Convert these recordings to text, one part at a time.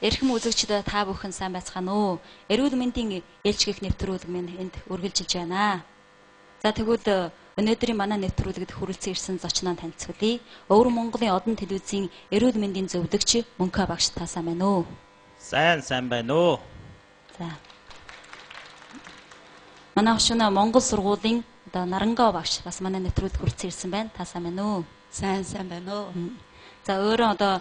Эрхэм үзэгчдээ та бүхэн сайн байцгаана уу? Эрүүл мэндийн ээлжих нэвтрүүлэг минь энд үргэлжилж байна. За тэгвэл өнөөдрийн манай нэвтрүүлэгт хүрэлцэн ирсэн зочноо танилцуулъя. Өвөр Монголын Одон телевизийн эрүүл мэндийн зөвлөгч Мөнхөө багш та сайн байна уу? Сайн байна уу? За. Манай өвчнөө Монгол сургуулийн Нарангаа багш бас манай нэвтрүүлэгт хүрэлцэн ирсэн байна. Та сайн байна уу? Сайн байна уу? За өөрөө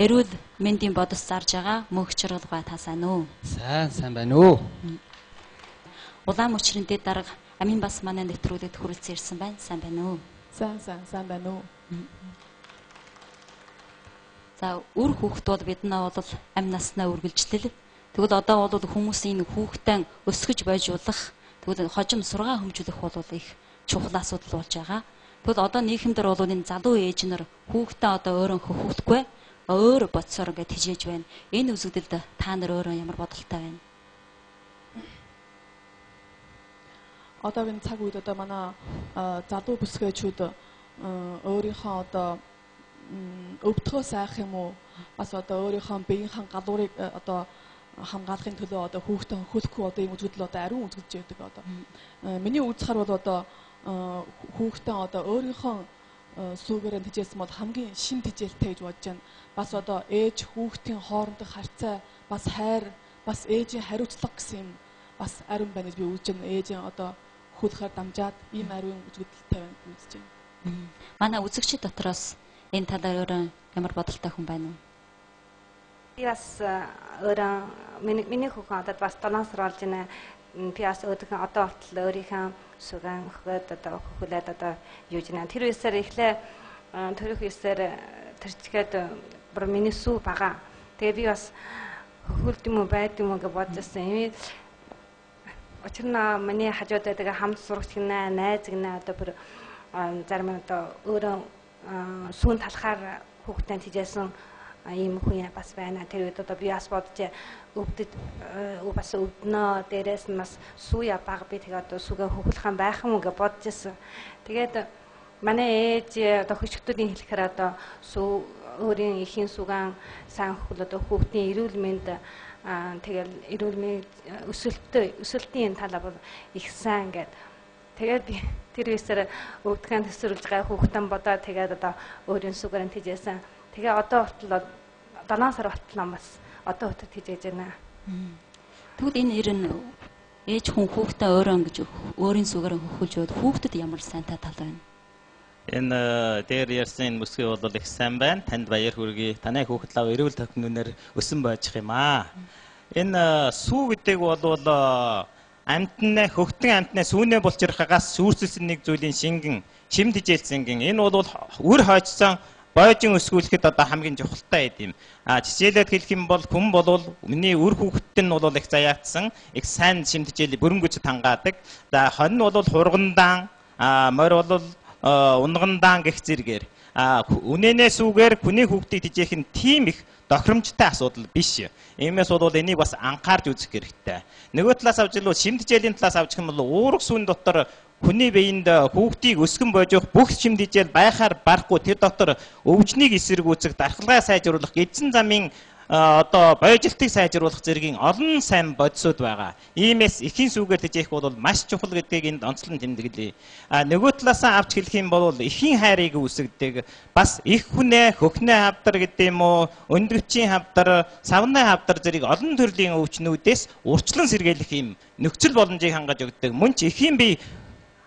эрүүл мэндийн бодос зарж байгаа Мөнх Чаргалбай та сайн уу? Сайн байна уу? Улаан мөчрийн дэд дарга Амин бас манай нэвтрүүлэгт хүрэлцэн ирсэн байна. Сайн байна уу? Сайн байна уу? За үр хүүхэд бол биднээ бол амь наснаа үргэлжлэл. Тэгвэл одоо бол хүмүүсийн хүүхдэн өсгөж бойжуулах, тэгвэл хожим сургаа хэмжүүлэх бол их чухал асуудал болж байгаа. Тэгвэл одоо нийгэмдэр бол энэ залуу ээж нар хүүхдээ одоо өөрөө хөхөхгүй өөр бодсоор ингээд хижээж байна. Энэ үзэгдэлд та нар өөрөө ямар бодолтой байна? Одоогийн цаг үед одоо манай залуу бүсгүйчүүд өөрийнхөө одоо өвдгөө сайх юм уу? Бас одоо өөрийнхөө биеийнхэн галуурыг одоо хамгаалахын төлөө одоо хүүхдээ хөхөхгүй одоо ийм үзэгдэл одоо ариун үзэгдэж байдаг одоо. Миний үзэхээр бол одоо хүүхдээ одоо өөрийнхөө сүүгээр тэжээсэн бол хамгийн шин тэжээлтэй гэж бодож байна. Бас одоо ээж хүүхдийн хоорондох харьцаа, бас хайр, бас ээжийн хариуцлага гэсэн юм бас ариун байна гэж би үзэж байна. Ээжийн одоо хөлхөр дамжаад ийм ариун үзэгдэлтэй байна гэж үзэж байна. Манай үзэгчид дотроос энэ талаар өөрөө ямар бодолтой хүн байна уу? Би бас өөрөө миний хүүхэн одоо бас 7 сар болж байна. Би бас өөрийнхөө одоо хүртэл өөрийнхөө сүгэн хөгөөд одоо хөхүүлээд одоо юуж байна. Тэр үеэр эхлээ төрөх үеэр тэрчгээд бүр миний сүү бага. Тэгээ би бас хөхүүлд юм уу байд юм уу гэж бодчихсон. Учир нь миний хажууд байдаг хамт сурагч гинэ, найз гинэ одоо бүр зарим одоо өөрөө сүүн талахаар хүүхдэд тижээсэн ийм хүн бас байна. Тэр үед одоо би бас бодож өвдөд бас өвднөө дээрээс нь бас сүүя бага би тэгээ одоо сүгэ хөхөлхөн байх юм уу гэж бодож ирсэн. Тэгээд манай ээж одоо хөшгтүүдийн хэлэхээр одоо сүү өөрийн эхийн сүгэн сайн хөхөл одоо хүүхдийн эрүүл мэнд тэгэл эрүүл мэнд өсөлтийн талаар их сайн гэдэг. Тэгээд би тэр үеэр өвдгөн төсөөлж байгаа хүүхдэн бодоо тэгээд одоо өөрийн сүгэрэн тижээсэн. Тэгээ одоо хүртэл 7 сар болтлоо бас одоо хүртэл тижээж байна. Тэгвэл энэ ер нь ээж хүн хүүхдээ өөрөө ингэж өөрийн сүгэрэн хөхүүлж яваад хүүхдэд ямар сайнтай тал байна? Энэ дээр ярьсан энэ бүсгүй бол их сайн байна. Танд баяр хүргэе. Танай хүүхэд лав эрүүл тохиноор өсөн байж юм аа. Энэ сүү гэдэг бол амтны хөгтөн амтны сүүнээ болж ирхагаас сүрсэлсэн нэг зүйлийн шингэн шим тижээлсэнгийн энэ бол үр хойцсон бойжин өсгүүлэхэд одоо хамгийн чухалтай юм. Жишээлээд хэлэх юм бол хүн бол миний үр хүүхэд нь бол их заяатсан их сайн шим тижээл бөрөнгөж тангаадаг. За хонь нь бол хургандаан морь бол унгандаан гэх зэргээр үнэнээ сүүгээр хүний хүүхдийг тижээх нь тийм их тохиромжтой асуудал биш. Иймээс бол энийг бас анхаарч үзэх хэрэгтэй. Нөгөө талаас авч илүү шимтгийлийн талаас авчих юм бол уурах сүүн дотор хүний биеинд хүүхдийг өсгөн бойжох бүх шимтгийл байхаар барахгүй тэр дотор өвчнийг эсэргүүцэх, дархлаа сайжруулах, эзэн замын одоо бойжилтыг сайжруулах зэргийн олон сайн бодисууд байгаа. Иймээс эхийн сүгээр тэжээх бол маш чухал гэдгийг энд онцлон тэмдэглэе. Нөгөө талаасаа авч хэлэх юм бол эхийн хайрыг үүсгдэг. Бас их хүнээ, хөхнөө хавдар гэдэг юм уу, өндгөвчийн хавдар, савны хавдар зэрэг олон төрлийн өвчнүүдээс урьдчилан сэргийлэх юм нөхцөл боломжийг хангаж өгдөг. Мөн ч эхийн бие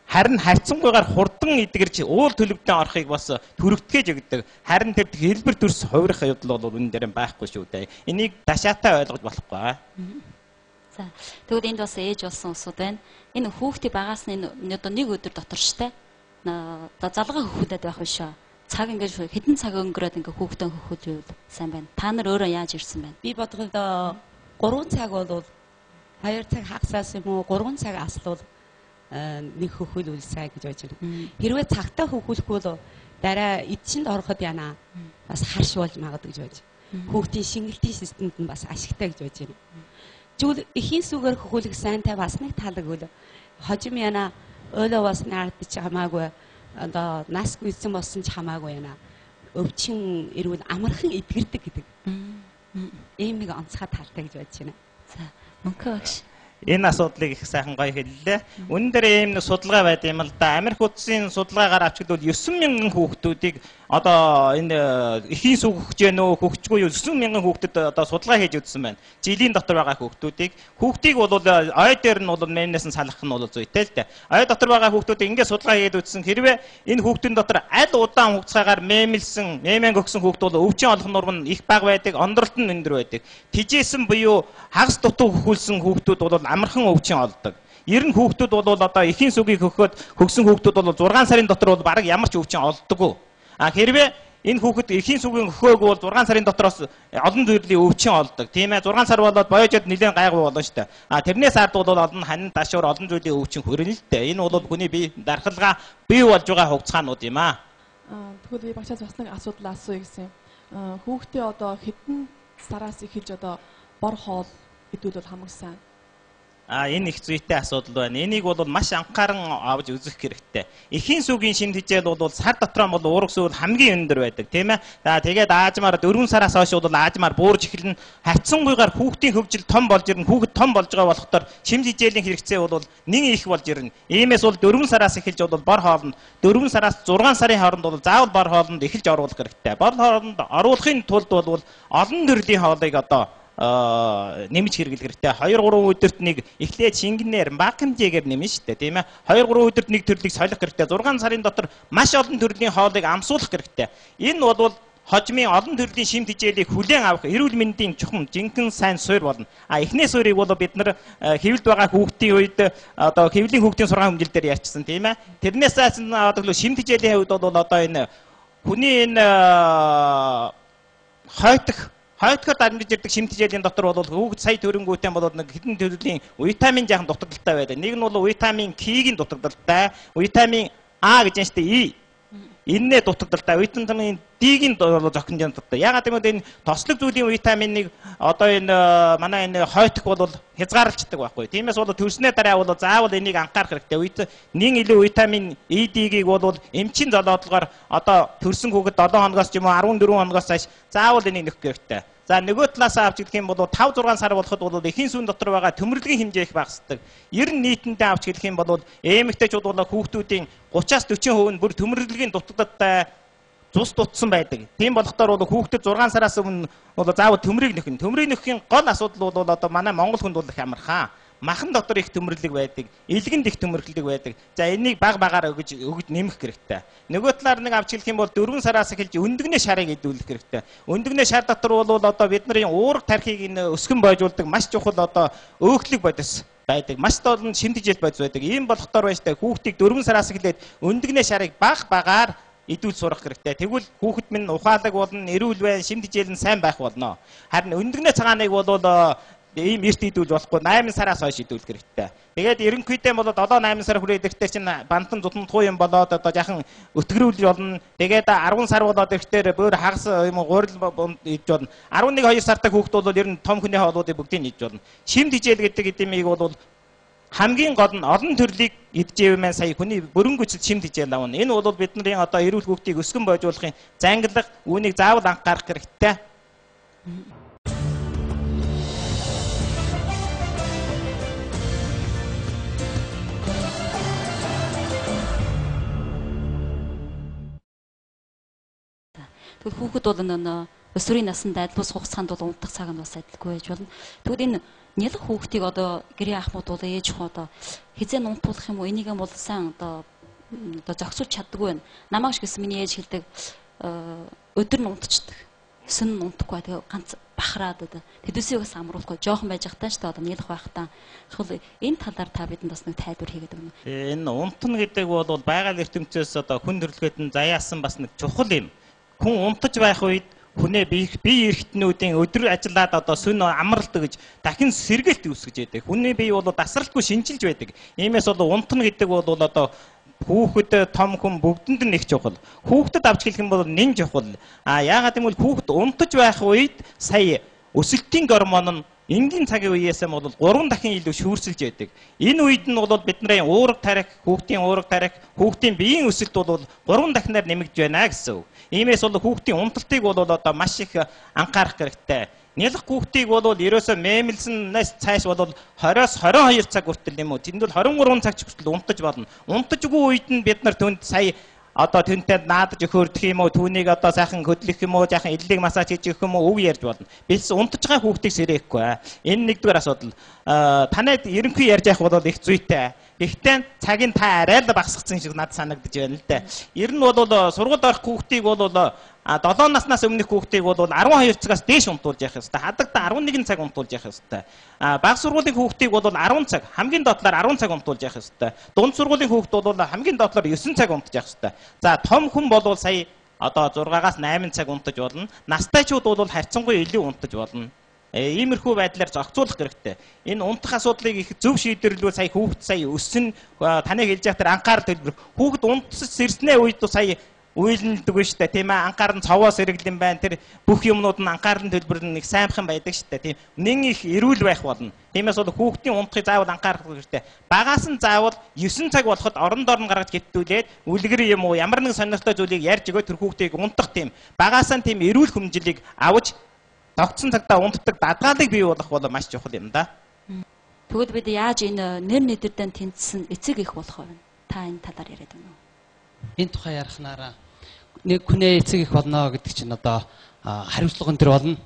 харин харьцангуйгаар хурдан идгэрч уул төлөвтөнд орохыг бас төрөгдгөөж өгдөг. Харин тэр хэлбэр төрс хувирах явдал бол энэ дээр байхгүй шүү дээ. Энийг дашаатай ойлгож болохгүй. За тэгвэл энд бас ээж болсон усуд байна. Энэ хүүхдийн багаас нь одоо нэг өдөр дотор штэ. Одоо залгаа хөхүүлээд байх биш үү? Цаг ингээд хэдэн цаг өнгөрөөд ингээд хүүхдээ хөхүүлвэл сайн байна. Та нар өөрөө яаж ирсэн байна? Би бодоход 3 цаг бол 2 цаг хагасаас юм уу 3 цаг аслал нэг хөхүүлвэл сайн гэж бодож байна. Хэрвээ цагтаа хөхүүлэхгүй бол дараа эдшинд ороход яана бас харш болж магадгүй гэж бодож. Хүүхдийн шингэлтийн системд нь бас ашигтай гэж бодож байна. Зүйл эхийн сүгээр хөхүүлэх сайнтай бас нэг тал гэвэл хожим яна ойлоо бас наардч хамаагүй одоо насгүй эзэн болсон ч хамаагүй яна өвчин эрүүл амархан эдгэрдэг гэдэг. ийм нэг онцгой талтай гэж бодож байна. За мөнхөө багш. Энэ асуудлыг их сайхан гоё хэллээ. Үнэн дээр ийм нэг судалгаа байд юм л да. Америк улсын судалгаагаар авч хэлбэл 9,000 хүүхдүүдийг одоо энэ эхийн сүг хөгж гэнэ үү, хөгжгүй юу 9,000 хүүхдэд одоо судалгаа хийж үзсэн байна. Жилийн дотор байгаа хүүхдийг бол ой дээр нь бол мэнээс нь салгах нь бол зүйтэй л дээ. Ой дотор байгаа хүүхдүүдийг ингээд судалгаа хийж үзсэн. Хэрвээ энэ хүүхдийн дотор аль удаан хугацаагаар мэмэн өгсөн хүүхд бол өвчин олох нурм нь их бага байдаг, ондорлт нь өндөр байдаг. Тижээсэн буюу хагас дутуу хөхүүлсэн хүүхдүүд бол амархан өвчин олдог. Ер нь хүүхдүүд бол одоо эхийн сүгийг хөгсөн хүүхдүүд бол 6 сарын дотор бол бараг ямар ч өвчин олддоггүй. Хэрвээ энэ хүүхэд эхийн сүгийн өгөхөөгүй бол 6 сарын дотроос олон төрлийн өвчин олдог. Тийм ээ 6 сар болоод боёожод нэлээд гайгүй болно шүү дээ. Тэрнээс ард бол олон ханин ташуур олон зүйлийн өвчин хүрнэ л дээ. Энэ бол хүний бие дархалгаа бий болж байгаа хугацаанууд юм аа. Тэгвэл багчаас бас нэг асуудал асууя гэсэн. Хүүхдээ одоо хэдэн сараас эхэлж одоо бор хоол идвэл хамгийн сайн. Энэ их зүйтэй асуудал байна. Энийг бол маш анхааран авч үзэх хэрэгтэй. Эхийн сүгийн шинэ хичээл бол сар дотроо бол уурах зүйл хамгийн өндөр байдаг, тийм ээ. Тэгээд аажмаар 4 сараас хойш бол аажмаар буурж эхэлнэ. Хавцсангүйгээр хүүхдийн хөгжил том болж ирнэ. Хүүхэд том болж байгаа болохоор шимт хичээлийн хэрэгцээ бол нэг их болж ирнэ. Иймээс бол 4 сараас эхэлж бол бор хоолнд 4 сараас 6 сарын хооронд бол заавал бор хоолнд эхэлж оруулах хэрэгтэй. Бор хоолнд оруулахын тулд бол олон төрлийн хоолыг одоо нэмж хэрэглэх хэрэгтэй. 2-3 өдөрт нэг эхлээд шингэнээр баг хэмжээгээр нэмнэ шүү дээ, тийм ээ. 2-3 өдөрт нэг төрлийг солих хэрэгтэй. 6 сарын дотор маш олон төрлийн хоолыг амсуулах хэрэгтэй. Энэ бол хожмын олон төрлийн шимт хичээлийг хүлээн авах эрүүл мэндийн чухам жинхэнэ сайн суурь болно. Эхний суурийг бол бид нар хэвлэлд байгаа хүүхдийн үед одоо хэвлийн хүүхдийн сургаан хэмжил дээр ярьчихсан, тийм ээ. Тэрнээс одоо шимт хичээлийн хувьд бол одоо энэ хүний энэ хойтгод амьд ирдэг шимт хичээлийн дотор бол хүүхэд сая төрөнгүүтэн бол нэг хэдэн төрлийн витамин жаахан дутагдaltaй байдаг. Нэг нь бол витамин К-ийн дутагдaltaй, витамин А гэж байна шүү дээ. Энэний дутагдaltaй, витамин D-ийн зохион дутагдaltaй. Ягаад гэвэл энэ тослог зүйлийн витаминыг одоо энэ манай энэ хойтг бол хязгаарлалцдаг байхгүй. Тиймээс бол төрснөө дараа бол заавал энийг анхаарах хэрэгтэй. Нэг илүү витамин E, D-ийг бол эмчийн золоодлогоор одоо төрсөн хүүхэд 7 хоногоос ч юм уу 14 хоногоос цааш заавал энийг нөхөх хэрэгтэй. За нөгөө талаас авч хэлэх юм бол 5-6 сар болоход бол эхийн сүн дотор байгаа төмөрлөгийн хэмжээ их багасдаг. Ер нь нийтэндээ авч хэлэх юм бол эмэгтэйчүүд бол хүүхдүүдийн 30-40% нь бүр төмөрлөгийн дутагдaltaй цус дутсан байдаг. Тийм болохоор бол хүүхдэд 6 сараас өмнө бол заавал төмрийг нөхнө. Төмрийг нөхөхийн гол асуудал бол одоо манай Монгол хүнд бол их амархан. Махан дотор их төмөрлөг байдаг, илгэнд их төмөрлөг байдаг. За энийг багаар өгж нэмэх хэрэгтэй. Нөгөө талаар нэг авч хэлэх юм бол 4 сараас эхэлж өндөгнөө шарыг идүүлэх хэрэгтэй. Өндөгнөө шар дотор бол одоо бидний уурга тархийг өсгөн бойжуулдаг маш чухал одоо өөхлөг бодис байдаг. Маш олон шимт хичээл бодис байдаг. Ийм болохоор байж та хүүхдийг 4 сараас эхлээд өндөгнөө шарыг багаар идүүл сурах хэрэгтэй. Тэгвэл хүүхэд минь ухаалаг болно, эрүүл байна, шимт хичээл нь сайн байх болно. Харин өндөгнөө цагааныг бол ийм эрт идүүл болохгүй 8 сараас хойш идүүлэх хэрэгтэй. Тэгээд ерөнхийдөө бол 7-8 сар хүрээд ирэхдээ чинь бантан зутмтгүй юм болоод одоо яхан өтгөрүүл болно. Тэгээд 10 сар болоод ирэхдээ бүр хагас юм гурил идж болно. 11-2 сартай хүүхэд бол ер нь том хүний хоолуудыг бүгдийг идж болно. Шимт хичээл гэдэг эдемийг бол хамгийн гол нь олон төрлийг идчихэв мэн сая хүний бүрэн гүйцэд шимт хичээл авна. Энэ бол бидний одоо эрүүл хүүхдийг өсгөн бойжуулахын зангилга үүнийг заавал анхаарах хэрэгтэй. Тэгвэл хүүхэд бол нөө өсвөрийн наснд адилус хугацаанд бол унтах цаг нь бас адилгүй байж болно. Тэгвэл энэ нялх хүүхдийг одоо гэрээ ахмад бол ээж хөө одоо хизээ унтуулах юм уу? Энийг бол сайн одоо зохицуулж чаддаггүй байна. Намайг ч гэсэн миний ээж хэлдэг өдөр нь унтчихдаг. Өсөн нь унтахгүй тэгээ ганц бахараад одоо тэдүсийг бас амруулахгүй жоохон байж захтаа ч одоо нялх байхтаа. Тэгвэл энэ талаар та бидэнд бас нэг тайлбар хийгээд өгнө. Энэ унтна гэдэг бол байгаль эрдэмтдээс одоо хүн төрөлхөд нь заяасан бас нэг чухал юм. Хүн унтаж байх үед хүнээ бие эрхтнүүдийн өдөр ажиллаад одоо сүн амралт гэж дахин сэргээлт үүсгэж байдаг. Хүний бие бол дасралтгүй шинжилж байдаг. Иймээс бол унтна гэдэг бол одоо хүүхэд том хүн бүгдэнд нь их чухал. Хүүхдэд авч хэлэх юм бол нэн чухал. Яагаад гэвэл хүүхэд унтаж байх үед сая өсөлтийн гормон нь энгийн цагийн үеэсээ бол 3 дахин илүү шүүрсэлж байдаг. Энэ үед нь бол бидний уурга тарих, хүүхдийн уурга тарих, хүүхдийн биеийн өсөлт бол 3 дахинаар нэмэгдэж байна гэсэн үг. Иймээс бол хүүхдийн унталтыг бол одоо маш их анхаарах хэрэгтэй. Нялх хүүхдийг бол ерөөсөө мэмэлснээс цааш бол 20-оос 22 цаг хүртэл юм уу. Тэнд бол 23 цаг хүртэл унтаж болно. Унтаж үгүй үед нь бид нар түнд сая одоо тэнтэй наадаж өгөх юм уу, түүнийг одоо сайхан хөдлөх юм уу, жаахан эллиг массаж хийж өгөх юм уу, үг ярьж болно. Бис унтаж байгаа хүүхдийг сэрээхгүй. Энэ нэгдүгээр асуудал. Танайд ерөнхий ярьж явах бол их зүйтэй. Гэхдээ цагийн та арай л багасгацсан шиг надад санагдаж байна л да. Ер нь бол сургуульд орох хүүхдийг бол 7 наснаас өмнөх хүүхдийг бол 12 цагаас дээш унтуулж явах ёстой. Хадагта 11 цаг унтуулж явах ёстой. Бага сургуулийн хүүхдийг бол 10 цаг, хамгийн доотлоор 10 цаг унтуулж явах ёстой. Дунд сургуулийн хүүхд бол хамгийн доотлоор 9 цаг унтаж явах ёстой. За том хүн бол сая одоо 6-аас 8 цаг унтаж болно. Настайчууд бол харьцангуй илүү унтаж болно. Иймэрхүү байдлаар зохицуулах хэрэгтэй. Энэ унтах асуудлыг их зөв шийдвэрлэвэл сая хүүхд сая өссөн таныг хэлж байгаа тэр анхаарал төлбөр хүүхд унтсаж сэрснээ үед сая үйлнэлдэг шүү дээ тийм ээ анхаар нь цовоос хэрэглэн байна тэр бүх юмнууд нь анхаарал төлбөр нь их сайнхан байдаг шүү дээ тийм нэн их эрүүл байх болно. Тиймээс бол хүүхдийн унтахыг заавал анхаарах хэрэгтэй. Багаас нь заавал 9 цаг болоход орон доор нь гаргаж хэвтүүлээд үлгэр юм уу ямар нэгэн сонирхолтой зүйлийг ярьж өгөө тэр хүүхдийг унтах тийм багаас нь тийм эрүүл хүмжлийг авч тогтсон цагтаа унтдаг дадгаалыг бий болгох бол маш чухал юм да. Тэгвэл бид яаж энэ нэр нэдэрдэн тэнцсэн эцэг их болох вэ? Та энэ талаар яриад байна уу? Энэ тухай ярихнаараа нэг хүнээ эцэг их болно гэдэг чинь одоо хариуцлага энэ төр болно.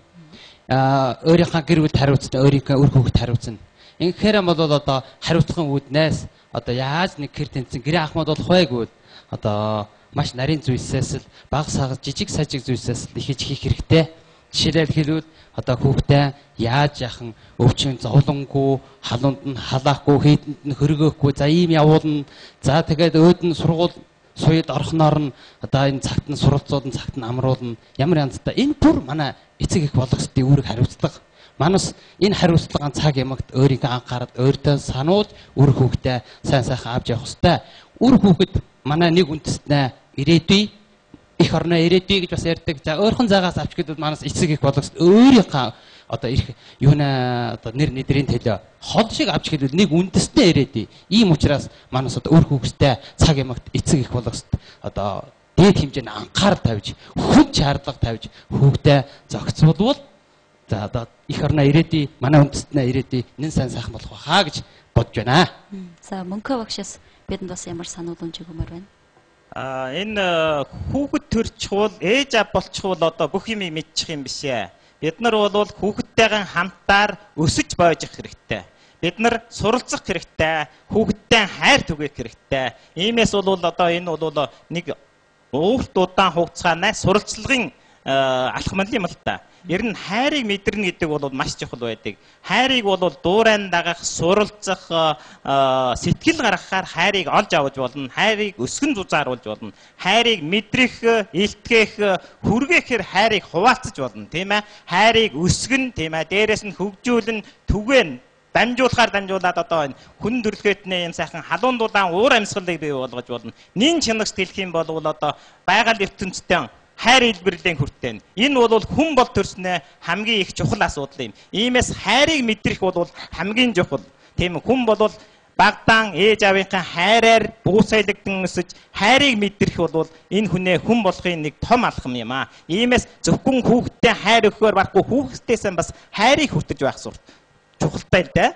Өөрийнхөө гэр бүлд хариуцсан, өөрийнхөө үр хүүхэд хариуцсан. Ингэхээр бол одоо хариуцлагын үүднээс одоо яаж нэг гэр тэнцсэн гэрээ ахмад болох вэ гэвэл одоо маш нарийн зүйлсээс л бага сага жижиг сажиг зүйлсээс л ихэж хийх хэрэгтэй. Жишээлбэл хэлбэл одоо хүүхдээ яаж яхан өвчин зовлонгүй, халуунд нь халаахгүй, хийдэнд нь хөргөөхгүй, за ийм явуулна. За тэгээд өөд нь сургууль суйд орхноор нь одоо энэ цагт нь суралцуулна, цагт нь амруулна. Ямар янзтай энэ бүр манай эцэг их болох ёстой үүрэг хариуцлага. Манус энэ хариуцлагын цаг ямагт өөрийгөө анхаарал, өөртөө сануулж үр хүүхдээ сайн сайхан авч явах ёстой. Үр хүүхэд манай нэг үндэстнээ ирээдүй их орноо ирээдүй гэж бас ярьдаг. За өөрхөн заагаас авч гэдэг манаас эцэг их болох өөрийнхөө одоо ирэх юунаа одоо нэр нэдрийн төлөө хол шиг авч хэлвэл нэг үндэстэй ирээдүй. Ийм учраас манаас одоо үр хүүхэдтэй цаг ямагт эцэг их болох одоо дээд хэмжээний анхаарал тавьж, хүч шаардлага тавьж хүүхдээ зохицуулбал за одоо их орноо ирээдүй, манай үндэстнээ ирээдүй нэн сайн сайхан болох байхаа гэж бодож байна. За мөнхөө багшаас бидэнд бас ямар санал үнж өгмөр байна? Энэ хүүхэд төрчихвол ээж аав болчихвол одоо бүх юм мэдчих юм биш ээ. Бид нар бол хүүхэдтэйгээ хамтаар өсөж бойжих хэрэгтэй. Бид нар суралцах хэрэгтэй. Хүүхэдтэй хайр түгээх хэрэгтэй. Иймээс бол одоо энэ бол нэг урт удаан хугацаанаас суралцлагын алхам юм л та. Ер нь хайрыг мэдэрнэ гэдэг бол маш чухал байдаг. Хайрыг бол дуурайн дагах, суралцах, сэтгэл гаргахаар хайрыг олж авч болно. Хайрыг өсгөн зузааруулж болно. Хайрыг мэдрэх, илтгэх, хүргээхээр хайрыг хуваалцаж болно, тийм ээ. Хайрыг өсгөн, тийм ээ. Дээрээс нь хөгжүүлэн, түгээн дамжуулаад одоо энэ хүн төрөлхөйтний юм сайхан халуун дулаан уур амьсгалыг бий болгож болно. Нин чанагт хэлэх юм бол одоо байгаль ертөнцийн хайр илбэрлэлийн хүртэн. Энэ бол хүн бол төрснөө хамгийн их чухал асуудал юм. Иймээс хайрыг мэдрэх бол хамгийн чухал. Тийм хүн бол багдаан ээж аавынхаа хайраар буусайлагдсан өсөж хайрыг мэдрэх бол энэ хүнээ хүн болохын нэг том алхам юм аа. Иймээс зөвхөн хүүхдтэй хайр өгөхөөр барахгүй хүүхдтэйсэн бас хайрыг хүртэж байх чухалтай л дээ.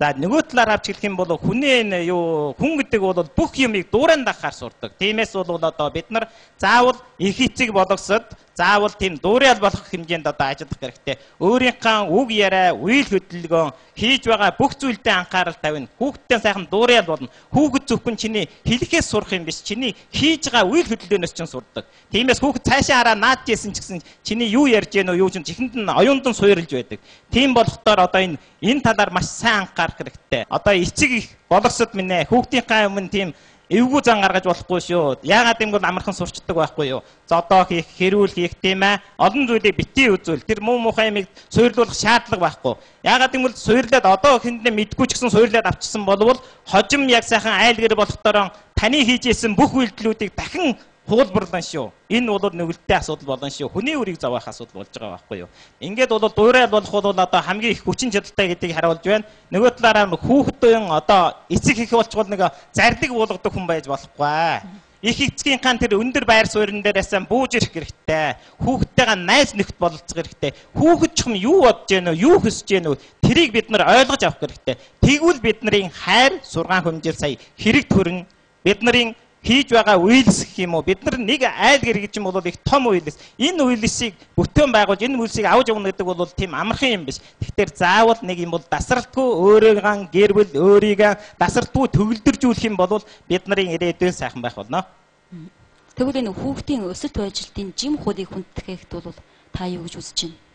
За нөгөө талаар авч хэлэх юм бол хүний энэ юу хүн гэдэг бол бүх юмыг дуурайн дагахаар сурдаг. Тиймээс бол одоо бид нар заавал их эцэг болгосод заавал тийм дуурайал болох хэмжээнд одоо ажиллах хэрэгтэй. Өөрийнхөө үг яриа, үйл хөдөлгөөн хийж байгаа бүх зүйлдээ анхаарал тавина. Хүүхдтэй сайхан дуурайал болно. Хүүхэд зөвхөн чиний хэлэхээс сурах юм биш, чиний хийж байгаа үйл хөдөлгөөнөөс ч сурдаг. Тиймээс хүүхэд цаашаа хараа наадж ийсэн ч гэсэн чиний юу ярьж гэнэ үү, юу ч чихэнд нь оюундан суурилж байдаг. Тийм болохдоор одоо энэ талаар маш сайн анхаарах хэрэгтэй. Одоо эцэг их болгосод минь хүүхдийнхээ өмнө тийм эвгүй зан гаргаж болохгүй шүү. Яагаад гэвэл амархан сурчдаг байхгүй юу? Зодоо хийх, хэрүүл хийх тийм ээ. Олон зүйлийг битгий үзүүл. Тэр муу мухай юмыг суйрлуулах шаардлага байхгүй. Яагаад гэвэл суйрлаад одоо хүндээ мэдгүй ч гэсэн суйрлаад авчсан болвол хожим яг сайхан айл гэр болохдороо таны хийж исэн бүх үйлдэлүүдийг дахин хуулбарлан шүү. Энэ бол нүгэлттэй асуудал болно шүү. Хүний үрийг зовоох асуудал болж байгаа байхгүй юу? Ингээд бол дуурай болох бол одоо хамгийн их хүчин чадалтай гэдгийг харуулж байна. Нөгөө талаараа хүүхдийн одоо эцэг их болчвол нэг зардаг болгодог хүн байж болохгүй. Их эцгийнхаа тэр өндөр байр суурин дээрээс бууж ирэх хэрэгтэй. Хүүхдтэйгээ найз нөхд бололцох хэрэгтэй. Хүүхэд ч юм юу бодож гэнэ үү, юу хүсэж гэнэ үү, тэрийг бид нар ойлгож авах хэрэгтэй. Тэгвэл бидний хайр, сургаан хүмжил сая хэрэг төрөн бидний хийж байгаа үйлс гэх юм уу, бид нар нэг айл гэр гэж юм бол их том үйлс. Энэ үйлсийг бүтээн байгуулж энэ үйлсийг авч явна гэдэг бол тийм амархан юм биш. Тэгэхээр заавал нэг юм бол дасралтгүй өөрийнхөө гэр бүл өөрийгөө дасралтгүй төгөлдржүүлэх юм бол бидний ирээдүйн сайхан байх болно. Тэгвэл энэ хүүхдийн өсөлт ажилтны жим хуудыг хүндэтгэхэд бол та юу гэж үзэж байна?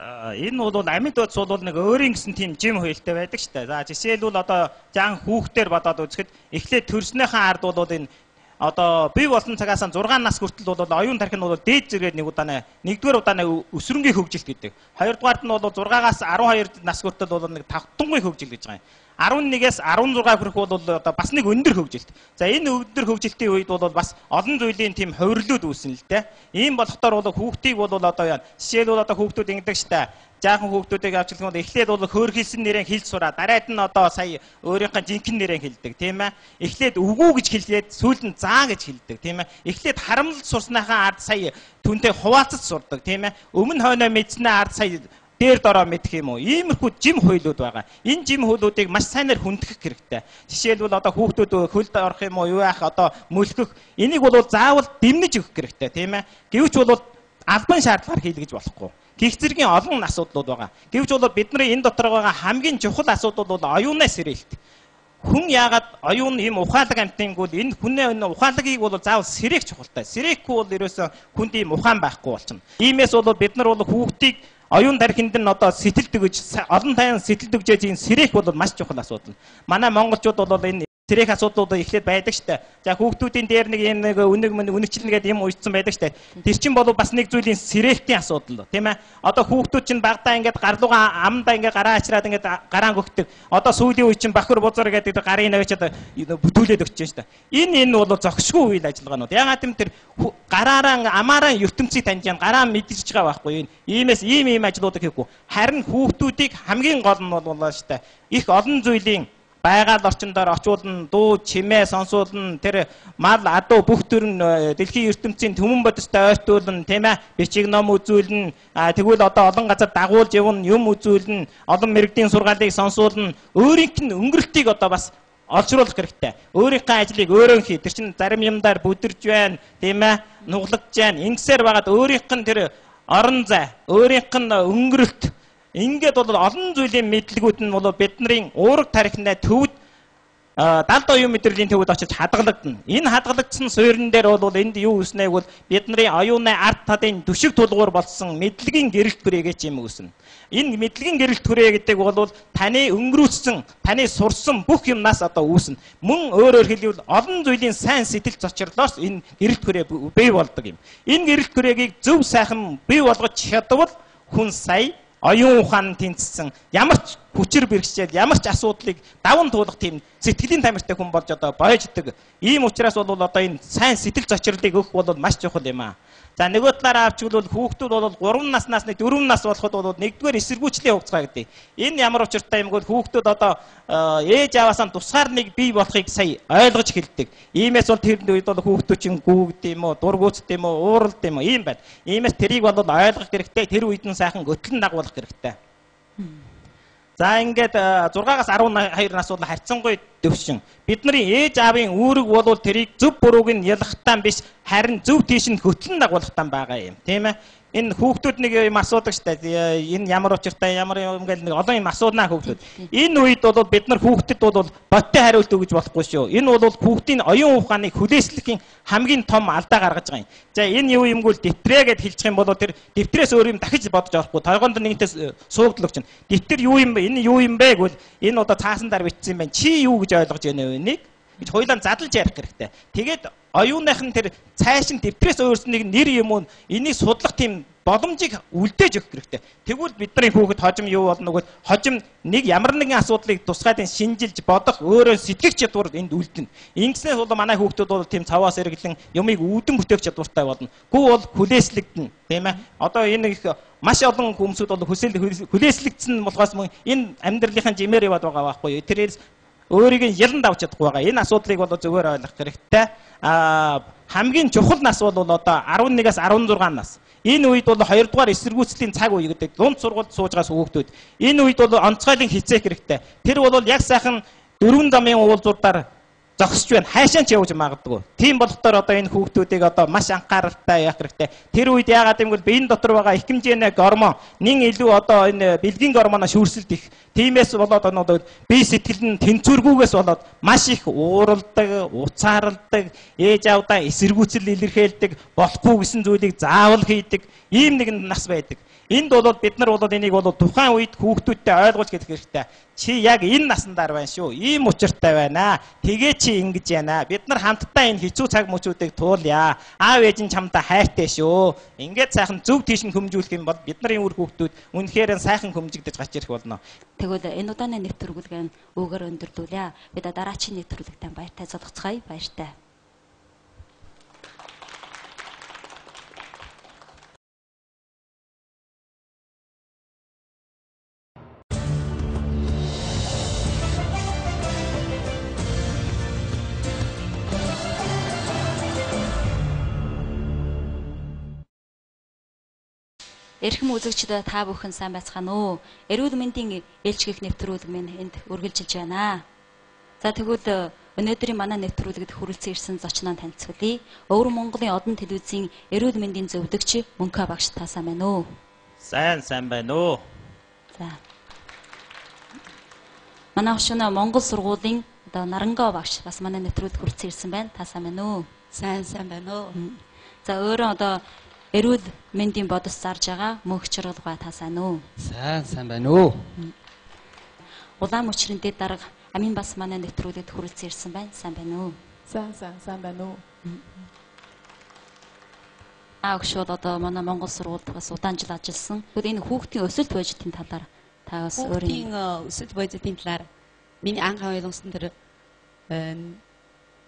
Энэ бол амьд бодис бол нэг өөрийн гэсэн тийм жим хуйлтай байдаг шүү дээ. За жишээлбэл одоо жан хүүхдээр бодоод үзэхэд эхлээд төрснөхийн ард бол энэ одоо бие болсон цагаас 6 нас хүртэл бол оюун тархи нь бол дээд зэрэг нэгдүгээр удааны өсрөнгийн хөгжилт гэдэг. Хоёрдугаарт нь бол 6-аас 12 нас хүртэл бол нэг тавтангүй хөгжил гэж байгаа юм. 11-ээс 16 хүрэх бол одоо бас нэг өндөр хөгжилт. За энэ өндөр хөгжилтийн үед бол бас олон зүйлийн тийм хувирлууд үүснэ л дээ. Ийм болохоор бол хүүхдийг бол одоо яа жишээлбэл одоо хүүхдүүд ингэдэг штэ. Жаахан хүүхдүүдийг авч хэлэхэд эхлээд бол хөөрхилсэн нэрээр хэлж сураа. Дараад нь одоо сая өөрийнхөө жинхэнэ нэрээр хэлдэг, тийм ээ. Эхлээд үгүй гэж хэлээд сүүлд нь заа гэж хэлдэг, тийм ээ. Эхлээд харамлалт сурсныхаа ард сая түнтэй хуваацаж сурдаг, тийм ээ. Өмнө хойноо мэдснээ ард сая дээр дороо мэдэх юм уу? Иймэрхүү жим хуйлууд байгаа. Энэ жим хуйлуудыг маш сайнаар хүндэх хэрэгтэй. Жишээлбэл одоо хүүхдүүд хөлд орох юм уу, юу яах, одоо мөлхөх. Энийг бол заавал дэмнэж өгөх хэрэгтэй, тийм ээ. Гэвч бол албан шаардлагаар хийлгэж болохгүй. Гих зэргийн олон асуудлууд байгаа. Гэвч бол бидний энэ дотор байгаа хамгийн чухал асуудал бол оюунаас сэрээлт. Хүн яагаад оюун ийм ухаалаг амтныг бол энэ хүний ухаалагийг бол заавал сэрээх чухалтай. Сэрэхгүй бол ерөөсөө хүнд ийм ухаан байхгүй болчихно. Иймээс бол бид нар бол хүүхдийг оюун тархинд нь одоо сэтэлдэг гэж олон тайван сэтэлдэг гэж энэ сэрээх бол маш чухал асуудал. Манай монголчууд бол энэ сэрээх асуудлууд эхлээд байдаг штэ. За хүүхдүүдийн дээр нэг юм нэг үнэгчлэн гэдэг юм уйдсан байдаг штэ. Тэр чинь бол бас нэг зүйлийн сэрэхтийн асуудал, тийм ээ. Одоо хүүхдүүд чинь багтаа ингээд гарлуугаа амдаа ингээд гараа ачраад ингээд гараан гөхдөг. Одоо сүүлийн үе чинь бахар бузар гэдэг гарын навчаад бүтүүлээд өгч чинь штэ. Энэ бол зохисгүй үйл ажиллагаанууд. Ягаад гэвэл тэр гараараа амаараа ертөнцийг таньж яан гараа мэдэрч байгаа байхгүй. Иймээс ийм ажлуудыг хийхгүй. Харин хүүхдүүдийг хамгийн гол нь бол штэ. Их олон зүйлийн байгаль орчиндоор очуулна, дуу, чимээ сонсуулна, тэр мал, адуу бүх төр нь дэлхийн ертөнцийн төмөн бодистой ойртуулна, тийм ээ, бичиг ном үзүүлнэ, тэгвэл одоо олон газар дагуулж явна, юм үзүүлнэ, олон мэрэгдийн сургаалыг сонсуулна, өөрийнх нь өнгөрөлтийг одоо бас олжруулах хэрэгтэй. Өөрийнхөө ажлыг өөрөө хий. Тэр чинь зарим юмдаар бүдэрж байна, тийм ээ, нуглаж байна. Ингэсээр байгаад өөрийнх нь тэр орон зай, өөрийнх нь өнгөрөлт ингээд бол олон зүйлийн мэдлэгүүд нь бол бидний уурга тархинаа төвд далд оюун мэдрэлийн төвд очиж хадгалагдана. Энэ хадгалагдсан суурин дээр бол энд юу үүснэ гэвэл бидний оюуны ард талын түшиг тулгуур болсон мэдлэгийн гэрэлт хүрээгээ юм үүснэ. Энэ мэдлэгийн гэрэлт хүрээ гэдэг бол таны өнгөрүүлсэн, таны сурсан бүх юмнаас одоо үүснэ. Мөн өөрөөр хэлбэл олон зүйлийн сайн сэтгэл зочрлоос энэ гэрэлт хүрээ бий болдог юм. Энэ гэрэлт хүрээгийг зөв сайхан бий болгож чадвал хүн сая оюун ухаан тэнцсэн ямар ч хүчээр бэрхшээл ямар ч асуудлыг даван туулах тийм сэтгэлийн тамиртай хүн болж одоо бойждаг. Ийм учраас бол одоо энэ сайн сэтгэл зочрлыг өгөх бол маш чухал юм аа. За нөгөө талаараа авчвал хүүхдүүд бол 3 наснаас нэг 4 нас болоход бол нэгдүгээр эсэргүүцлийн хугацаа гэдэг. Энэ ямар учиртай юм бол хүүхдүүд одоо ээж аваасаа тусгаар нэг бий болохыг сая ойлгож хэлдэг. Иймээс бол тэр үед бол хүүхдүүд чинь гүгд юм уу, дургуутд юм уу, ууралд юм уу ийм байна. Иймээс тэрийг бол ойлгох хэрэгтэй. Тэр үед нь сайхан гөтлөн дагуулах хэрэгтэй. За ингээд 6-аас 12 нас бол харьцангуй төвшин. Бидний ээж аавын үүрэг бол тэрийг зөв бурууг нь ялгахтан биш харин зөв тийш нь хөтлөн дагуулахтан байгаа юм. Тийм ээ. Энэ хүүхдүүд нэг юм асуудаг штэ. Энэ ямар учиртай ямар юм гээл нэг олон юм асууднаа хүүхдүүд. Энэ үед бол бид нар хүүхдэд бол боттой хариулт өгж болохгүй шүү. Энэ бол хүүхдийн оюун ухааныг хүлээслэхийн хамгийн том алдаа гаргаж байгаа юм. За энэ юу юм гээл дэвтрээ гэд хэлчих юм бол тэр дэвтрээс өөр юм дахиж бодож авахгүй. Тойгоонд нэгнээс суугдлах чинь. Дэвтэр юу юм бэ? Энэ юу юм бэ гэвэл энэ одоо цаасан дараа бичсэн юм байна. Чи юу гэж ойлгож байна вэ? Нэг гэж хоёулаа задлаж ярих хэрэгтэй. Тэгээд оюуныхан тэр цаашин дэвтрээс өөрсөн нэг нэр юм уу энийг судлах тийм боломжийг үлдээж өгөх хэрэгтэй. Тэгвэл бидний хүүхэд хожим юу болно нөгөө хожим нэг ямар нэгэн асуудлыг тусгайлан шинжилж бодох өөрөө сэтгэх чадвар энд үлдэнэ. Ингэснээр бол манай хүүхдүүд бол тийм цаваас эргэлэн юмыг үүдэн бүтээх чадвартай болно. Гүү бол хүлээслэгдэнэ, тийм ээ. Одоо энэ их маш олон хүмүүсүүд бол хүлээслэгдсэн болохоос мөн энэ амьдралынхаа жимээр яваад байгаа байхгүй юу. Тэрээс өөрийг нь ялан давж чадахгүй байгаа. Энэ асуудлыг бол зөвөр ойлгох хэрэгтэй. Хамгийн чухал нас бол одоо 11-аас 16 нас. Энэ үед бол 2 дугаар эсэргүүцлийн цаг үе гэдэг дунд сургуульд сууж байгаа хүүхдүүд. Энэ үед бол онцгойлон хичээх хэрэгтэй. Тэр бол яг сайхан 4 замын уулзуудаар зогсож байна. Хайшаа ч явж магадгүй. Тийм болохоор одоо энэ хүүхдүүдийг одоо маш анхааралтай явах хэрэгтэй. Тэр үед яагаад гэвэл биеийн дотор байгаа их хэмжээний гормон нин илүү одоо энэ бэлгийн гормоноос шүүрсэлт их. Тиймээс болоод одоо бие сэтгэл нь тэнцвэргүйгээс болоод маш их ууралдаг, уцаарладаг, ээж авдаа эсэргүүцэл илэрхийлдэг, болохгүй гэсэн зүйлийг заавал хийдэг. Ийм нэгэн нас байдаг. Энд бол бид нар бол энийг бол тухайн үед хүүхдүүдтэй ойлгуулж хэлэх хэрэгтэй. Чи яг энэ насандаар байна шүү. Ийм учиртай байна. Тэгээ чи ингэж яана. Бид нар хамтдаа энэ хэцүү цаг мөчүүдийг туулъя. Аав ээж нь чамтай хайртай шүү. Ингээд сайхан зөв тийш нь хөмжүүлэх юм бол бидний үр хүүхдүүд үнэхээр сайхан хөмжигдэж гарч ирэх болно. Тэгвэл энэ удааны нэвтрүүлгийг өгүүлгэн өгөр өндөрлүүлье. Бид дараагийн нэвтрүүлэгтээ баяртай золгоцгаая. Баяртай. Эрхэм үзэгчдээ та бүхэн сайн байцгаана уу? Эрүүл мэндийн ээлжих нэвтрүүлэг минь энд үргэлжилж байна. За тэгвэл өнөөдрийн манай нэвтрүүлэгт хүрэлцэн ирсэн зочноо танилцуулъя. Өвөр Монголын одон телевизийн эрүүл мэндийн зөвлөгч Мөнхө багш та сайн байна уу? Сайн байна уу? За. Манай өвчнөө Монгол сургуулийн одоо Нарангоо багш бас манай нэвтрүүлэгт хүрэлцэн ирсэн байна. Та сайн байна уу? Сайн байна уу? За өөрөө одоо эрүүл мэндийн бодос зарж байгаа мөнх чиргалгаа та сайн уу? Сайн байна уу? Улаан мөчрийн дэд дарга амин бас манай нэвтрүүлэгт хүрэлцэн ирсэн байна. Сайн байна уу? Сайн байна уу? Агшууд одоо манай Монгол сургуульд бас удаан жил ажилласан. Тэгвэл энэ хүүхдийн өсөлт бодитын талаар та бас өөрийн өсөлт бодитын талаар миний анх ойлгосон тэр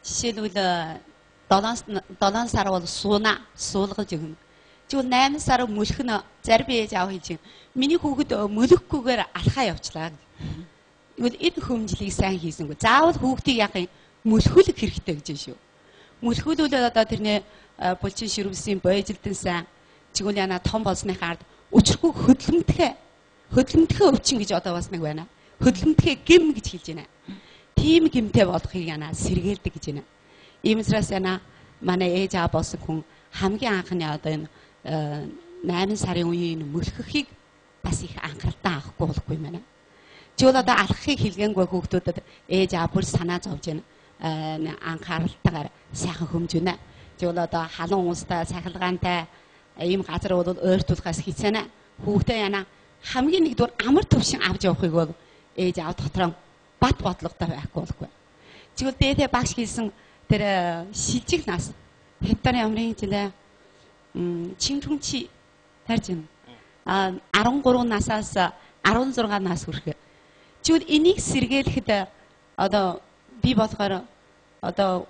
жишээлбэл 7 сар бол суулгаж өгнө. Тэгвэл 8 сар мөлхнө зарим ээж аав хийж миний хүүхэд мөлөхгүйгээр алхаа явчлаа. Тэгвэл энэ хөмжлийг сайн хийсэнгүй. Заавал хүүхдийг яг мөлхүүлэх хэрэгтэй гэж шүү. Мөлхүүлвэл одоо тэрний булчин ширүүсийн боёжилтэн сайн чигүүл яна том болсныхаа ард өчрхүү хөдлөмтгөө өвчин гэж одоо бас нэг байна. Хөдлөмтгөө гим гэж хэлж байна. Тим гимтэй болохыг яна сэргээлдэг гэж байна. Иймээс яна манай ээж аав болсон хүн хамгийн анхны одоо энэ 8 сарын үеийн мөлхөхийг бас их анхааралтай авахгүй болохгүй юм байна. Тэгвэл одоо алхахыг хэлгэнгүй хүүхдүүдэд ээж аав бүр санаа зовж байна. Анхааралтайгаар сайхан хөмжөнэ. Тэгвэл одоо халуун уустай, цахилгаантай ийм газар бол ойртуулахаас хичээнэ. Хүүхдээ яна хамгийн нэгдүгээр амар төвшин авч явахыг бол ээж аав дотроо бат бодлоготой байхгүй болохгүй. Тэгвэл дээдээ багш хэлсэн тэр шилжих нас хятадын ямрын жилээ Чинчүнчи тарж байна. 13 насаас 16 нас хүрэх. Тэгвэл энийг сэргээлэхэд одоо би болохоор одоо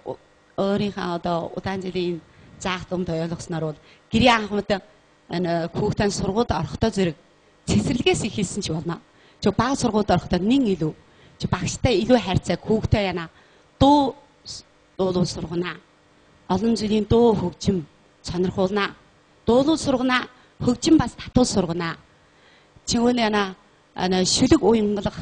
өөрийнхөө одоо удаан жилийн заах думд ойлгосноор бол гэрээ анхмад энэ хүүхдийн сургуульд орохдоо зэрэг цэцэрлэгээс их хийсэн ч болно. Тэг баг сургуульд орохдоо нин илүү багштай илүү хайрцаг хүүхдээ яна дуу сургана. Олон жилийн дуу хөгжим сонирхуулна. Дуулууд сургана, хөгжим бас татуул сургана. Тэгвэл яна шүлэг уянгалах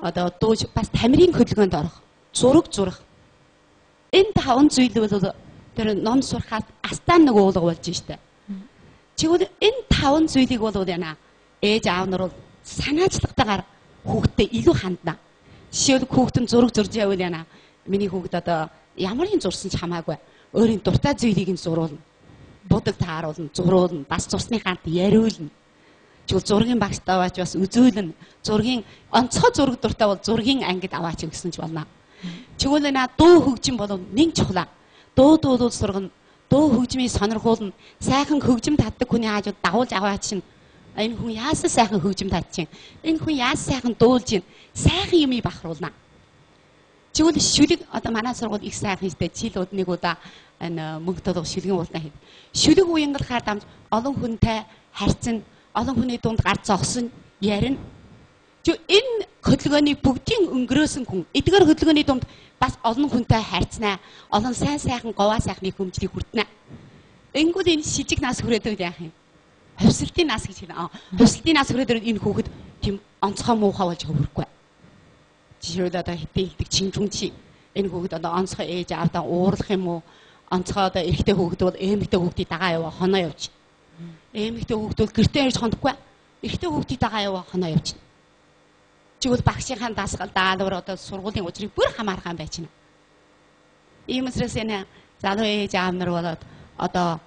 одоо дуу бас тамирын хөдөлгөөнд орох, зурах. Энэ 5 зүйл бол тэр ном сурахад астаан нэг уулга болж штэ. Тэгвэл энэ 5 зүйлийг бол яна ээж аав нар бол санаачлагтайгаар хүүхдэд илүү хандна. Жишээл хүүхэд нь зураг зурж явал яна миний хүүхэд одоо ямар юм зурсан ч хамаагүй өөрийн дуртай зүйлийг нь зуруулна. Будаг тааруулна, зуруулна, бас цусны гант яриулна. Чүл зургийн багштай аваач бас үзүүлэн зургийн онцгой зураг дуртай бол зургийн ангид аваач гэсэн ч болно. Чүл наа дуу хөгжим бол нэг чухлаа. Дуу дуулуул сургана. Дуу хөгжмийг сонирхуулна. Сайхан хөгжим татдаг хүний хажууд дагуулж аваач шин. Энэ хүн яасан сайхан хөгжим татчих. Энэ хүн яасан сайхан дуулж ийн. Сайхан юмыг бахруулна. Чүл шүлэг одоо манай сургууль их сайхан хийдэг. Жил нэг удаа энэ мөнгө толгой шүлгийн уултаа хийдэг. Шүлэг уянгалахаар дамж олон хүнтэй харьцан, олон хүний дунд гар зогсон ярина. Чү энэ хөдөлгөөний бүгдийн өнгөрөөсөн хүн эдгээр хөдөлгөөний дунд бас олон хүнтэй харьцнаа. Олон сайн сайхан говаа сайхны хүмжлийг хүртнэ. Энгүүд энэ шижиг нас хүрээдэг яах юм? Хувьсалтын нас гэж хэлнэ. Хувьсалтын нас хүрээдэг энэ хүүхэд тийм онцгой муухай болж хөвөрөхгүй. Жишээлбэл одоо хитээлдэг чинжүнчи энэ хүүхэд одоо онцгой ээж аавдаа уурлах юм уу? Онцгой одоо эрэгтэй хүүхэд бол эмэгтэй хүүхдийг дагаа яваа хоноо явж. Эмэгтэй хүүхэд бол гэртээ ирж хондохгүй. Эрэгтэй хүүхдийг дагаа яваа хоноо явж. Чигвэл багшийнхаа дасгал даалгавар одоо сургуулийн учрыг бүр хамаархан байж байна. Ийм учраас энэ залуу ээж аав нар болоод одоо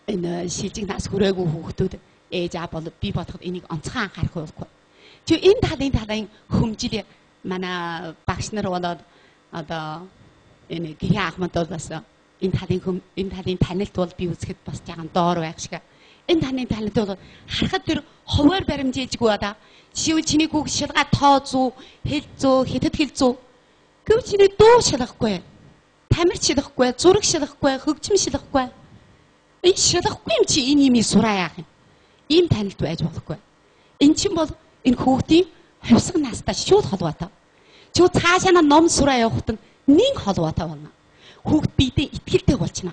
энэ шилжиг нас хүрээгүй хүүхдүүд ээж аав бол би бодоход энийг онцгой анхаарах байхгүй. Чи энэ талын хөмжил манай багш нар болоод одоо энэ гэрээ ахмад бол бас энэ талын танилт бол би үзэхэд бас жаахан доор байх шиг. Энэ талын танилт бол харахад тэр хуваар баримжээжгүй одоо жишээл чиний хүүг шалгаа тоо зүү, хэл зүү, хятад хэл зүү. Гэвч чиний дуу шалгахгүй, тамирч шалгахгүй, зураг шалгахгүй, хөгжим шалгахгүй. Энэ шалгахгүй юм чи энэ юмыг сураа яах юм? Ийм танилт байж болохгүй. Эн чинь бол энэ хүүхдийн хувьсгал настаа шууд холбоотой. Чүү цаашаа ном сураа явахад нэг холбоотой болно. Хүүхд биедээ итгэлтэй болчихно.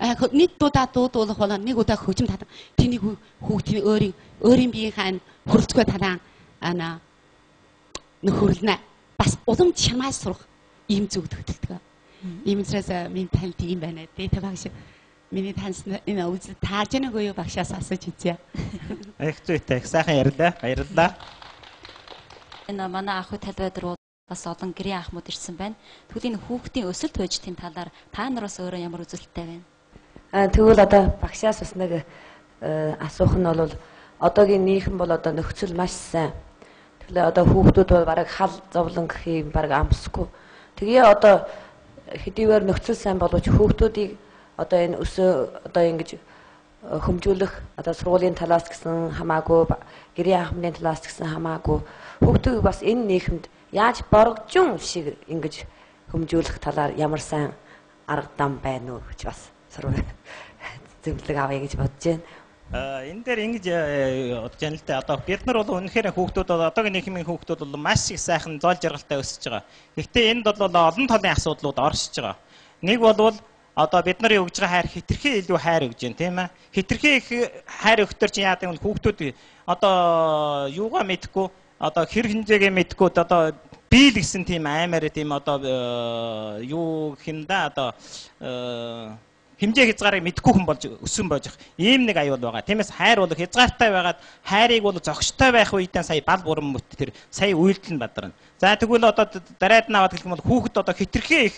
Нэг удаа дуудуулах болоо нэг удаа хөгжим татах. Тэний хүүхдийн өөрийн биеийн хөрөлцгөө талаан нөхөрлөнө. Бас уламж чамаас сурах ийм зүг төгтөлдөг. Ийм учраас минь танд ийм байна. Дээд багш миний таньсан энэ үзэл таарж байгаагүй юу багшаас асууж үзье. Их зүйтэй, их сайхан ярьлаа. Баярлалаа. Энэ манай ах 50 өдөр бас олон гэрээ ахмууд ирсэн байна. Тэгвэл энэ хүүхдийн өсөлт хойжтын талаар та нараас өөрөө ямар үзэлттэй байна? Тэгвэл одоо багшаас бас нэг асуух нь бол одоогийн нийгэм бол одоо нөхцөл маш сайн. Тэгэхээр одоо хүүхдүүд бол бараг хал зовлон гэх юм бараг амсгүй. Тэгээ одоо хэдийгээр нөхцөл сайн боловч хүүхдүүдийг одоо энэ одоо ингэж хөмжүүлэх одоо сургуулийн талаас гэсэн хамаагүй гэрээ ахмадын талаас гэсэн хамаагүй хүүхдүүд бас энэ нийгэмд яаж боргожун шиг ингэж хөмжүүлэх талаар ямар сайн арга зам байна уу гэж бас зөвлөг авъя гэж бодож байна. Энэ дээр ингэж бодож байна л дээ. Одоо бид нар бол үнэхээр хүүхдүүд бол одоогийн нийгмийн хүүхдүүд бол маш их сайхан зоол жаргалтай өсөж байгаа. Гэхдээ энд бол олон талын асуудлууд оршиж байгаа. Нэг бол одоо бид нарын өгж байгаа хайр хитрхи илүү хайр өгж байна, тийм ээ. Хитрхи их хайр өгтөр чинь яадаг вэ? Хүүхдүүд одоо юугаа мэдэхгүй, одоо хэр хэмжээгээ мэдэхгүй одоо бий л гэсэн тийм аймаар тийм одоо юу хэмдэ одоо хэмжээ хязгаарыг мэдэхгүй хүн болж өссөн байж байгаа. Ийм нэг аюул байгаа. Тиймээс хайр бол хязгаартай байгаад хайрыг бол зогстой байх үедээ сая бал буран мөт тэр сая үйлдэл нь бадарна. За тэгвэл одоо дараад нь аваад хэлэх юм бол хүүхэд одоо хитрхи их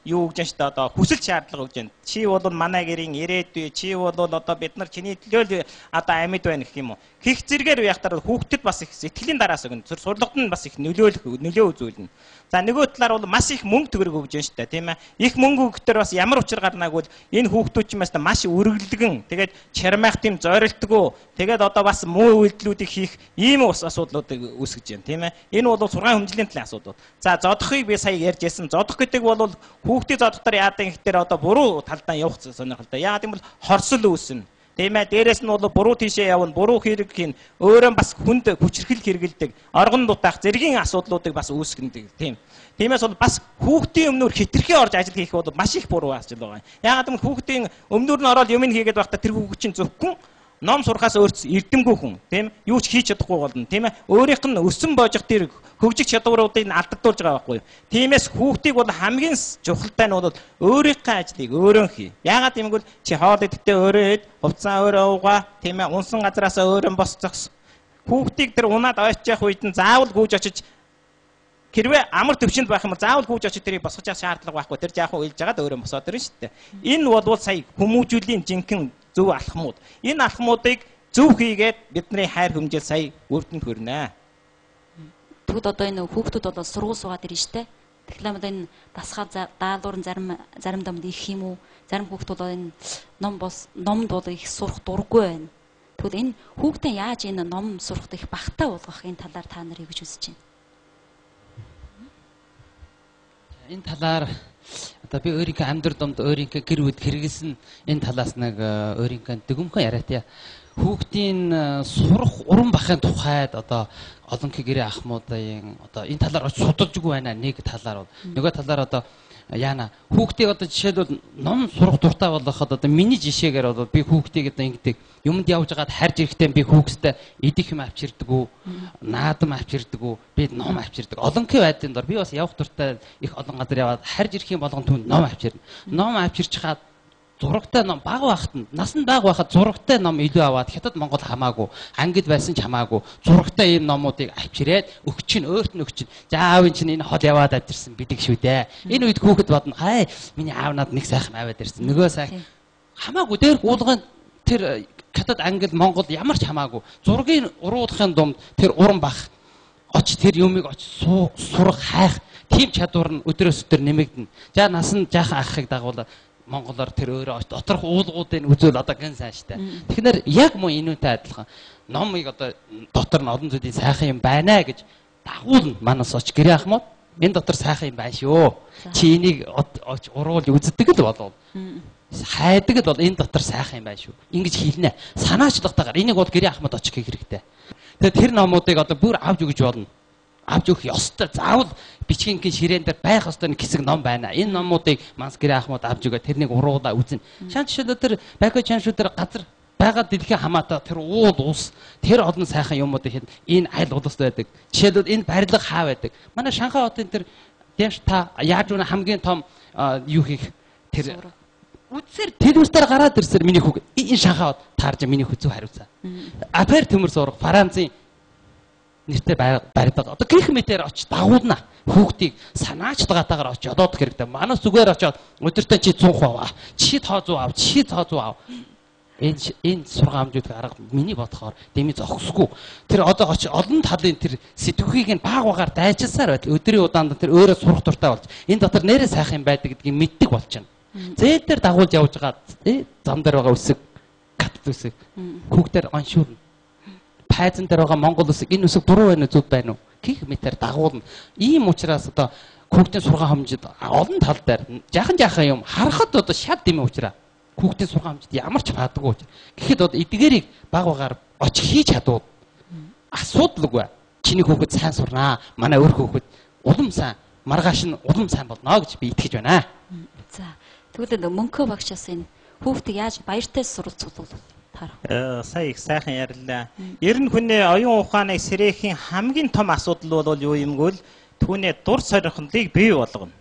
юу гэж байна шүү дээ. Одоо хүсэл шаардлага өгж байна. Чи бол манай гэрийн ирээдүй, чи бол одоо бид нар чиний төлөөл одоо амьд байна гэх юм уу. Хих зэрэгээр яхахтаар хүүхдэд бас их сэтгэлийн дараас өгнө. Сурлагт нь бас их нөлөө үзүүлнэ. За нөгөө талаар бол маш их мөнгө төгрөг өгж байна шүү дээ, тийм ээ. Их мөнгө өгөхдөр бас ямар учир гарнаг бол энэ хүүхдүүд ч юмас маш өргөлдгөн, тэгээд чармайх тийм зорилтгүй, тэгээд одоо бас муу үйлдэлүүдийг хийх ийм ус асуудлуудыг үүсгэж байна, тийм ээ. Энэ бол сургаан хэмжээний талын асуудал. За зодохыг би сая ярьж байсан. Зодох гэдэг бол хүүхдийн зодохтор яадаг гэхээр одоо буруу талдаа явах сонирхолтой. Яагаад гэвэл хорсол үүснэ. Тийм ээ, дээрэс нь бол буруу тийшээ явна, буруу хэрэг хийн, өөрөө бас хүнд хүчрхэл хэрэгэлдэг, оргон дутаах зэргийн асуудлуудыг бас үүсгэндэг, тийм. Тиймээс бол бас хүүхдийн өмнөр хитрхи орж ажил хийх бол маш их буруу ажил байгаа. Яагаад гэвэл хүүхдийн өмнөр нь ороод юм хийгээд байхдаа тэр хүүхд чинь зөвхөн ном сурахаас өөрч эрдэмгүй хүн, тийм юу ч хийж чадахгүй болно, тийм ээ. Өөрийнх нь өссөн боожих тэр хөгжих чадваруудыг алдагдуулж байгаа байхгүй юу. Тиймээс хүүхдийг бол хамгийн чухалтай нь бол өөрийнхөө ажлыг өөрөө хий. Яагаад гэвэл чи хоол идэхдээ өөрөө хэд, хувцас өөрөө уугаа, тийм ээ. Унсан газараасаа өөрөө босцохс. Хүүхдийг тэр унаад ойчих үед нь заавал гүйж очиж хэрвээ амар төвчөнд байх юм бол заавал гүйж очиж тэрийг босгож шаардлага байхгүй. Тэр жаахан уйлж жагаад өөрөө босоод ирнэ шүү дээ. Энэ бол сая хүмүүжүүлийн жинхэнэ зөв алхмууд. Энэ алхмуудыг зөв хийгээд бидний хайр хүмжил сая үрдэнд хүрнэ. Тэгвэл одоо энэ хүүхдүүд одоо сургууль суугаад ирнэ штэ. Тэгэхээр одоо энэ дасгал даалгавар заримдаа их юм уу? Зарим хүүхдүүд одоо энэ номд бол их сурах дурггүй байна. Тэгвэл энэ хүүхдээ яаж энэ ном сурахд их багтаа болгох энэ талаар та нар юу гэж үзэж байна? Энэ талаар одоо би өөрийнхөө амьдрал донд өөрийнхөө гэр бүл хэрэгэлсэн энэ талаас нэг өөрийнхөө дэгүмхэн яриа. Хүүхдийн сурах уран бахын тухайд одоо олонхий гэрээ ахмуудын одоо энэ талаар очиж судалж үгүй байна. Нэг талаар бол нөгөө талаар одоо яана хүүхдийг одоо жишээлбэл ном сурах дуртай болгоход одоо миний жишээгээр бол би хүүхдийг одоо ингэдэг юмд явж байгаад харж ирэхдээ би хүүхдэд идэх юм авчирдаг уу, наадам авчирдаг уу, би ном авчирдаг. Олонхий байдлын дор би бас явах дуртай их олон газар яваад харж ирэх юм болгон түн ном авчирна. Ном авчирч хаад зурагтай ном баг байхад насанд баг байхад зурагтай ном илүү аваад хятад Монгол хамаагүй ангид байсан ч хамаагүй зурагтай ийм номуудыг авчирээд өгч чинь өөрт нь өгч чинь за аавын чинь энэ хол яваад авчирсан бидэг шүү дээ. Энэ үед хүүхэд бодно хай миний аав надад нэг сайхан аваад ирсэн нөгөө сайхан хамаагүй дээр уулгын тэр хятад ангид Монгол ямар ч хамаагүй зургийг уруулахын дунд тэр уран бах оч тэр юмыг оч сурах хайх тийм чадвар нь өдрөөс өдөр нэмэгдэнэ. За насанд жаахан ахыг дагуулаад монголоор тэр өөрөө доторх уулгуудыг үзвэл одоо гэн сайн штэ. Тэгэхээр яг мөн энүүтэй адилхан номыг одоо дотор нь олон зүйлийн сайхан юм байна гэж дагуулна манаас оч гэрээ ахмууд энэ дотор сайхан юм байна шүү. Чи энийг уруул үздэг л болов. Хайдаг л бол энэ дотор сайхан юм байна шүү. Ингэж хэлнэ. Санаачлахтайгаар энийг бол гэрээ ахмад очих хэрэгтэй. Тэгээд тэр номуудыг одоо бүр авч өгч болно. Авч өгөх ёстой. Заавал бичгийнхээ ширээн дээр байх ёстой нэг хэсэг ном байна. Энэ номуудыг манс гэрээ ахмад авч өгөө тэрнийг уруулаа үзнэ. Шан жишээлбэл тэр баки чаншуу дээр газар байгаа дэлхийн хамаатай тэр уул ус тэр олон сайхан юмуудыг энэ аль улсад байдаг. Жишээлбэл энэ барилга хаа байдаг. Манай Шанхай хотын тэр дэмш та яаж үнэ хамгийн том юу хийх тэр үдсэр телевизээр гараад ирсээр миний хүүг энэ Шанхай хот таарж миний хүү зүг хариуцаа. Апер төмөр зураг Францын нэртэй барилга. Одоо гэх мэтээр очиж дагуулна. Хүүхдийг санаачлагаатаагаар очиж одоодох хэрэгтэй. Манаас зүгээр очиод өдөртөө чи 100 аваа. Чи тоо 100 ав. Чи тоо 100 ав. Энэ сургаамжуудыг арга миний бодохоор дэмий зогсгүй. Тэр одоо очиж олон талын тэр сэтгхийг нь баг багаар дайчилсаар байтал өдрийн удаанд тэр өөрөө сурах дуртай болж энэ дотор нэрээ сайхан юм байдаг гэдгийг мэддэг болчихно. Зээл дээр дагуулж явж байгаа зам дээр байгаа үсэг кат үсэг хүүхдээр оншуурна. Хайзан дээр байгаа Монгол үсэг энэ үсэг буруу байна уу зөв байна уу гэх мэтээр дагуулна. Ийм учраас одоо хүүхдийн сургаан хэмжээд олон тал дээр жаахан юм харахад одоо шат дэмий учраас хүүхдийн сургаан хэмжээд ямар ч баадаггүй учраас гэхэд одоо эдгээрийг баг багаар очих хийж чадвал асуудалгүй. Чиний хүүхэд сайн сурнаа. Манай өөр хүүхэд улам сайн маргааш нь улам сайн болно гэж би итгэж байна. За тэгвэл мөнхөө багшаас энэ хүүхдийг яаж баяртай суралцуулах сая их сайхан ярьлаа. Ер нь хүний оюун ухааны сэрэхийн хамгийн том асуудал бол юу юмгүй л түүний дур сорилтыг бий болгоно.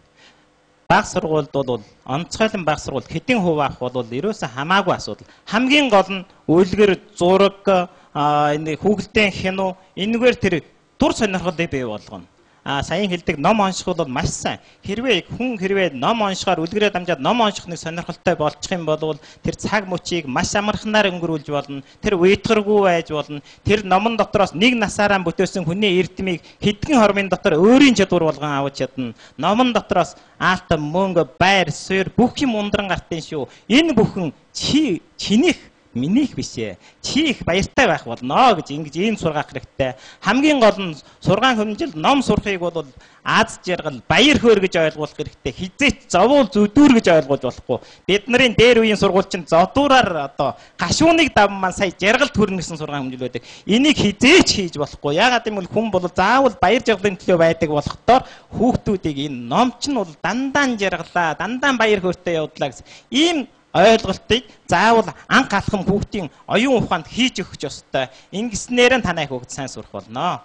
Бага сургуульд бол онцгойлон бага сургууль хэдийн хувь авах бол ерөөсөө хамаагүй асуудал. Хамгийн гол нь үлгэр, зураг, энэ хүүхэлдэйн кино энэгээр тэр дур сонирхлыг бий болгоно. Саяхан хэлдэг ном унших бол маш сайн. Хэрвээ ном уншихаар үлгэрээ дамжаад ном уншихны сонирхолтой болчих юм бол тэр цаг мөчийг маш амархнаар өнгөрүүлж болно. Тэр уйтгаргүй байж болно. Тэр номон дотроос нэг насаараа бүтээсэн хүний эрдмийг хэдхэн хормын дотор өөрийн чадвар болгон авч чадна. Номон дотроос аалтан, мөнгө, байр, суурь бүх юм ундран гартын шүү. Энэ бүхэн чинийх минийх биш ээ. Чи их баяртай байх болно гэж ингэж ийм сургаах хэрэгтэй. Хамгийн гол нь сургаан хэмжил ном сурахыг бол аз жаргал, баяр хөөр гэж ойлгох хэрэгтэй. Хизээч зовуул зүдүүр гэж ойлгож болохгүй. Бидний дээр үеийн сургуульчин зодуураар одоо гашууныг давман сая жаргалт хүрнэ гэсэн сургаан хэмжил байдаг. Энийг хизээч хийж болохгүй. Яагаад гэвэл хүн бол заавал баяр жаргалын төлөө байдаг болохдоор хүүхдүүдийг энэ номч нь бол дандаа жаргалаа, дандаа баяр хөөртэй явуулаа гэсэн ийм ойлголтыг заавал анх алхам хүүхдийн оюун ухаанд хийж өгөх ёстой. Ингэснээр нь танай хүүхд сайн сурах болно.